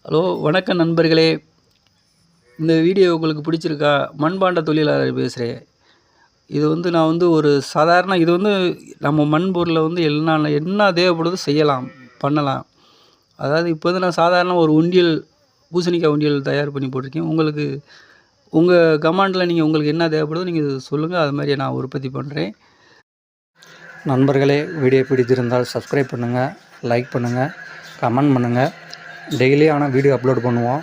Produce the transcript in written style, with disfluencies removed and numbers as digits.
Hello வணக்கம் நண்பர்களே. இந்த வீடியோ உங்களுக்கு பிடிச்சிருக்கா? மண்பாண்ட தொழிலாளர் பேசுகிறேன். நான் ஒரு சாதாரண நம்ம மண் பொருளில் என்ன தேவைப்படுதோ செய்யலாம், பண்ணலாம். அதாவது இப்போ நான் சாதாரண ஒரு உண்டியல், பூசணிக்காய் உண்டியல் தயார் பண்ணி போட்டிருக்கேன். உங்கள் கமாண்டில் உங்களுக்கு என்ன தேவைப்படுதோ நீங்கள் சொல்லுங்கள், அது மாதிரி நான் உற்பத்தி பண்ணுறேன். நண்பர்களே, வீடியோ பிடித்திருந்தால் சப்ஸ்கிரைப் பண்ணுங்கள், லைக் பண்ணுங்கள், கமெண்ட் பண்ணுங்கள். டெய்லியான வீடியோ அப்லோட் பண்ணுவோம்.